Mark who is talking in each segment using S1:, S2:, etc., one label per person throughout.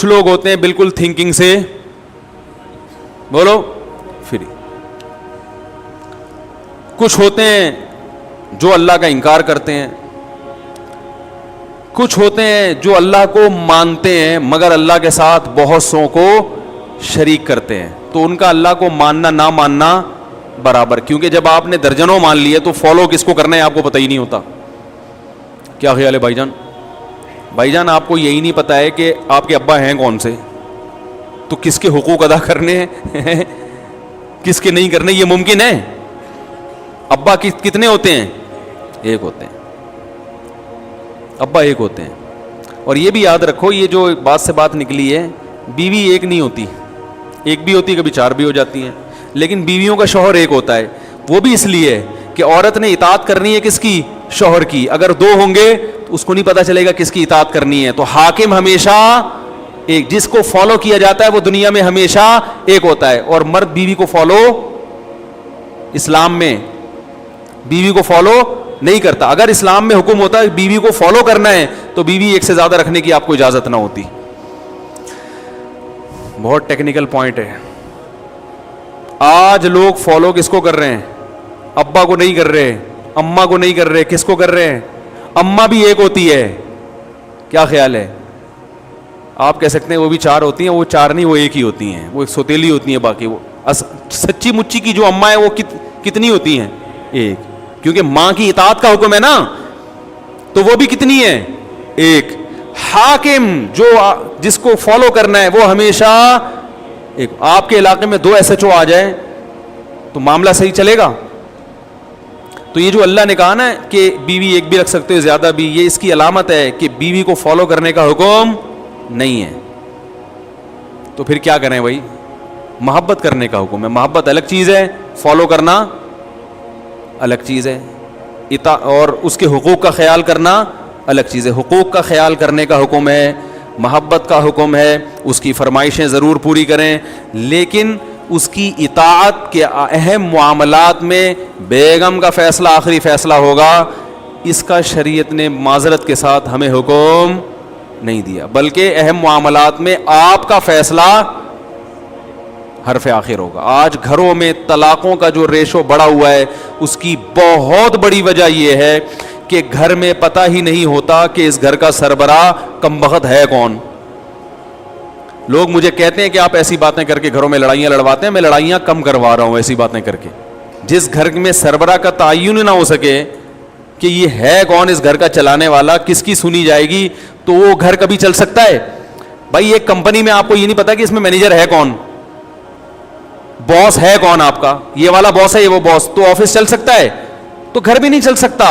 S1: کچھ لوگ ہوتے ہیں بالکل تھنکنگ سے بولو فری, کچھ ہوتے ہیں جو اللہ کا انکار کرتے ہیں, کچھ ہوتے ہیں جو اللہ کو مانتے ہیں مگر اللہ کے ساتھ بہت سوں کو شریک کرتے ہیں. تو ان کا اللہ کو ماننا نہ ماننا برابر, کیونکہ جب آپ نے درجنوں مان لیے تو فالو کس کو کرنا ہے آپ کو پتہ ہی نہیں ہوتا. کیا خیال ہے بھائی جان؟ بھائی جان آپ کو یہی نہیں پتا ہے کہ آپ کے ابا ہیں کون سے, تو کس کے حقوق ادا کرنے ہیں کس کے نہیں کرنے, یہ ممکن ہے؟ ابا کتنے ہوتے ہیں؟ ایک ہوتے ہیں, ابا ایک ہوتے ہیں. اور یہ بھی یاد رکھو, یہ جو بات سے بات نکلی ہے, بیوی ایک نہیں ہوتی, ایک بھی ہوتی, کبھی چار بھی ہو جاتی ہیں, لیکن بیویوں کا شوہر ایک ہوتا ہے. وہ بھی اس لیے کہ عورت نے اطاعت کرنی ہے کس کی؟ شوہر کی. اگر دو ہوں گے تو اس کو نہیں پتا چلے گا کس کی اطاعت کرنی ہے. تو حاکم ہمیشہ ایک, جس کو فالو کیا جاتا ہے وہ دنیا میں ہمیشہ ایک ہوتا ہے. اور مرد بیوی کو فالو, اسلام میں بیوی کو فالو نہیں کرتا. اگر اسلام میں حکم ہوتا ہے بیوی کو فالو کرنا ہے تو بیوی ایک سے زیادہ رکھنے کی آپ کو اجازت نہ ہوتی. بہت ٹیکنیکل پوائنٹ ہے. آج لوگ فالو کس کو کر رہے ہیں؟ ابا کو نہیں کر رہے, اماں کو نہیں کر رہے, کس کو کر رہے ہیں؟ اماں بھی ایک ہوتی ہے. کیا خیال ہے؟ آپ کہہ سکتے ہیں وہ بھی چار ہوتی ہیں, وہ چار نہیں, وہ ایک ہی ہوتی ہیں, وہ ایک سوتیلی ہوتی ہیں. باقی وہ سچی مچی کی جو اماں ہے وہ کتنی ہوتی ہیں؟ ایک. کیونکہ ماں کی اطاعت کا حکم ہے نا, تو وہ بھی کتنی ہے؟ ایک. حاکم جو جس کو فالو کرنا ہے وہ ہمیشہ ایک. آپ کے علاقے میں 2 SHO آ جائیں تو معاملہ صحیح چلے گا؟ تو یہ جو اللہ نے کہا نا کہ بیوی ایک بھی رکھ سکتے ہو, زیادہ بھی, یہ اس کی علامت ہے کہ بیوی کو فالو کرنے کا حکم نہیں ہے. تو پھر کیا کریں بھائی؟ محبت کرنے کا حکم ہے. محبت الگ چیز ہے, فالو کرنا الگ چیز ہے, اور اس کے حقوق کا خیال کرنا الگ چیز ہے. حقوق کا خیال کرنے کا حکم ہے, محبت کا حکم ہے, اس کی فرمائشیں ضرور پوری کریں, لیکن اس کی اطاعت کے اہم معاملات میں بیگم کا فیصلہ آخری فیصلہ ہوگا, اس کا شریعت نے معذرت کے ساتھ ہمیں حکم نہیں دیا, بلکہ اہم معاملات میں آپ کا فیصلہ حرف آخر ہوگا. آج گھروں میں طلاقوں کا جو ریشو بڑھا ہوا ہے اس کی بہت بڑی وجہ یہ ہے کہ گھر میں پتہ ہی نہیں ہوتا کہ اس گھر کا سربراہ کمبخت ہے کون. لوگ مجھے کہتے ہیں کہ آپ ایسی باتیں کر کے گھروں میں لڑائیاں لڑواتے ہیں. میں لڑائیاں کم کروا رہا ہوں ایسی باتیں کر کے. جس گھر میں سربراہ کا تعین نہ ہو سکے کہ یہ ہے کون اس گھر کا چلانے والا, کس کی سنی جائے گی, تو وہ گھر کبھی چل سکتا ہے؟ بھائی ایک کمپنی میں آپ کو یہ نہیں پتا کہ اس میں مینیجر ہے کون, باس ہے کون آپ کا, یہ والا باس ہے, یہ وہ باس, تو آفس چل سکتا ہے؟ تو گھر بھی نہیں چل سکتا.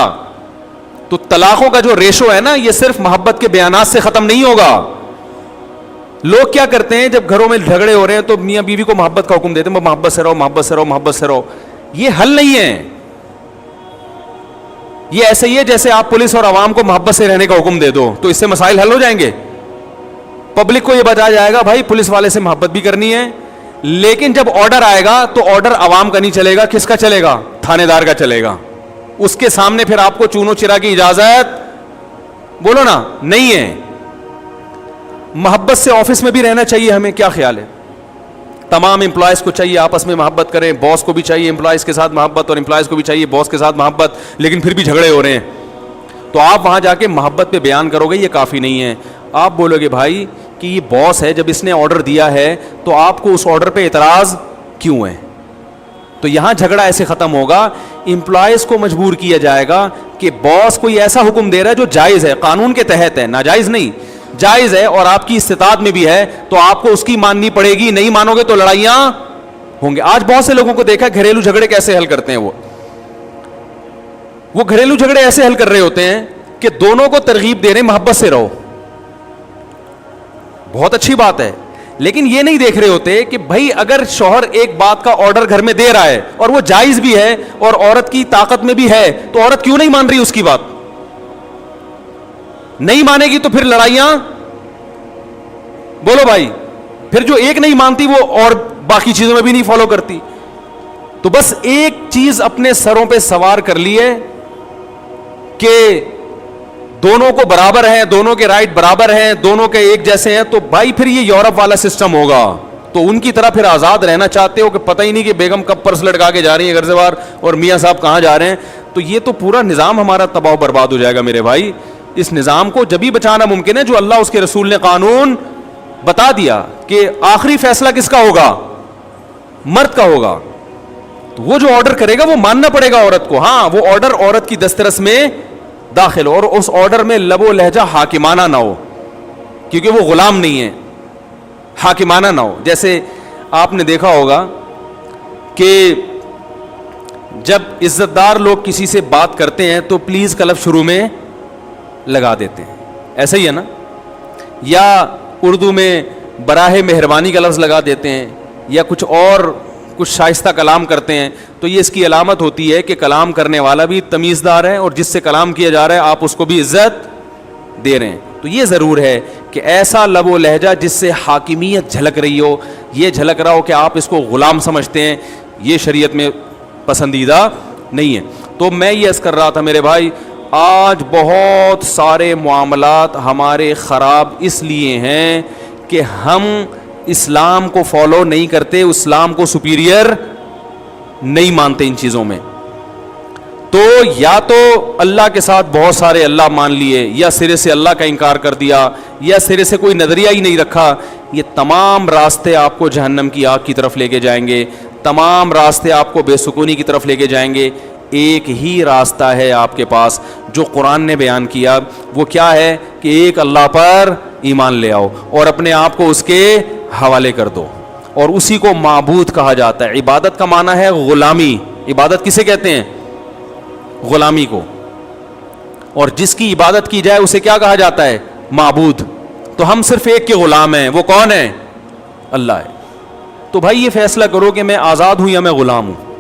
S1: تو طلاقوں کا جو ریشو ہے نا, یہ صرف محبت کے بیانات سے ختم نہیں ہوگا. لوگ کیا کرتے ہیں جب گھروں میں جھگڑے ہو رہے ہیں تو میاں بیوی کو محبت کا حکم دیتے ہیں, محبت سے رہو, محبت سے رہو, محبت سے رہو. یہ حل نہیں ہے. یہ ایسے ہی ہے جیسے آپ پولیس اور عوام کو محبت سے رہنے کا حکم دے دو, تو اس سے مسائل حل ہو جائیں گے. پبلک کو یہ بتایا جائے گا بھائی پولیس والے سے محبت بھی کرنی ہے, لیکن جب آرڈر آئے گا تو آرڈر عوام کا نہیں چلے گا, کس کا چلے گا؟ تھانے دار کا چلے گا. اس کے سامنے پھر آپ کو چونو چرا کی اجازت بولو نا نہیں ہے. محبت سے آفس میں بھی رہنا چاہیے ہمیں. کیا خیال ہے؟ تمام امپلائیز کو چاہیے آپس میں محبت کریں, باس کو بھی چاہیے امپلائیز کے ساتھ محبت, اور امپلائیز کو بھی چاہیے باس کے ساتھ محبت, لیکن پھر بھی جھگڑے ہو رہے ہیں. تو آپ وہاں جا کے محبت پہ بیان کرو گے, یہ کافی نہیں ہے. آپ بولو گے بھائی کہ یہ باس ہے, جب اس نے آرڈر دیا ہے تو آپ کو اس آرڈر پہ اعتراض کیوں ہے؟ تو یہاں جھگڑا ایسے ختم ہوگا. امپلائیز کو مجبور کیا جائے گا کہ باس کوئی ایسا حکم دے رہا ہے جو جائز ہے, قانون کے تحت ہے, ناجائز نہیں, جائز ہے, اور آپ کی استطاعت میں بھی ہے, تو آپ کو اس کی ماننی پڑے گی. نہیں مانو گے تو لڑائیاں ہوں گے. آج بہت سے لوگوں کو دیکھا گھریلو جھگڑے کیسے حل کرتے ہیں. وہ گھریلو جھگڑے ایسے حل کر رہے ہوتے ہیں کہ دونوں کو ترغیب دے رہے ہیں محبت سے رہو, بہت اچھی بات ہے, لیکن یہ نہیں دیکھ رہے ہوتے کہ بھائی اگر شوہر ایک بات کا آرڈر گھر میں دے رہا ہے اور وہ جائز بھی ہے اور عورت کی طاقت میں بھی ہے, تو عورت کیوں نہیں مان رہی اس کی بات؟ نہیں مانے گی تو پھر لڑائیاں, بولو بھائی, پھر جو ایک نہیں مانتی وہ اور باقی چیزوں میں بھی نہیں فالو کرتی. تو بس ایک چیز اپنے سروں پہ سوار کر لیے کہ دونوں کو برابر ہیں, دونوں کے رائٹ برابر ہیں, دونوں کے ایک جیسے ہیں, تو بھائی پھر یہ یورپ والا سسٹم ہوگا. تو ان کی طرح پھر آزاد رہنا چاہتے ہو کہ پتہ ہی نہیں کہ بیگم کب پرس لٹکا کے جا رہی ہے گھر سے باہر اور میاں صاحب کہاں جا رہے ہیں, تو یہ تو پورا نظام ہمارا تباہ و برباد ہو جائے گا میرے بھائی. اس نظام کو جبھی بچانا ممکن ہے جو اللہ اس کے رسول نے قانون بتا دیا کہ آخری فیصلہ کس کا ہوگا, مرد کا ہوگا. تو وہ جو آرڈر کرے گا وہ ماننا پڑے گا عورت کو. ہاں وہ آرڈر عورت کی دسترس میں داخل ہو, اور اس آرڈر میں لب و لہجہ حاکمانہ نہ ہو, کیونکہ وہ غلام نہیں ہے, حاکمانہ نہ ہو. جیسے آپ نے دیکھا ہوگا کہ جب عزت دار لوگ کسی سے بات کرتے ہیں تو پلیز کا لفظ شروع میں لگا دیتے ہیں, ایسا ہی ہے نا, یا اردو میں براہ مہربانی کا لفظ لگا دیتے ہیں, یا کچھ اور کچھ شائستہ کلام کرتے ہیں. تو یہ اس کی علامت ہوتی ہے کہ کلام کرنے والا بھی تمیزدار ہے, اور جس سے کلام کیا جا رہا ہے آپ اس کو بھی عزت دے رہے ہیں. تو یہ ضرور ہے کہ ایسا لب و لہجہ جس سے حاکمیت جھلک رہی ہو, یہ جھلک رہا ہو کہ آپ اس کو غلام سمجھتے ہیں, یہ شریعت میں پسندیدہ نہیں ہے. تو میں یہ عرض کر رہا تھا میرے بھائی, آج بہت سارے معاملات ہمارے خراب اس لیے ہیں کہ ہم اسلام کو فالو نہیں کرتے, اسلام کو سپیریئر نہیں مانتے ان چیزوں میں. تو یا تو اللہ کے ساتھ بہت سارے اللہ مان لیے, یا سرے سے اللہ کا انکار کر دیا, یا سرے سے کوئی نظریہ ہی نہیں رکھا. یہ تمام راستے آپ کو جہنم کی آگ کی طرف لے کے جائیں گے, تمام راستے آپ کو بے سکونی کی طرف لے کے جائیں گے. ایک ہی راستہ ہے آپ کے پاس جو قرآن نے بیان کیا, وہ کیا ہے کہ ایک اللہ پر ایمان لے آؤ اور اپنے آپ کو اس کے حوالے کر دو, اور اسی کو معبود کہا جاتا ہے. عبادت کا معنی ہے غلامی. عبادت کسے کہتے ہیں؟ غلامی کو. اور جس کی عبادت کی جائے اسے کیا کہا جاتا ہے؟ معبود. تو ہم صرف ایک کے غلام ہیں, وہ کون ہے؟ اللہ ہے. تو بھائی یہ فیصلہ کرو کہ میں آزاد ہوں یا میں غلام ہوں.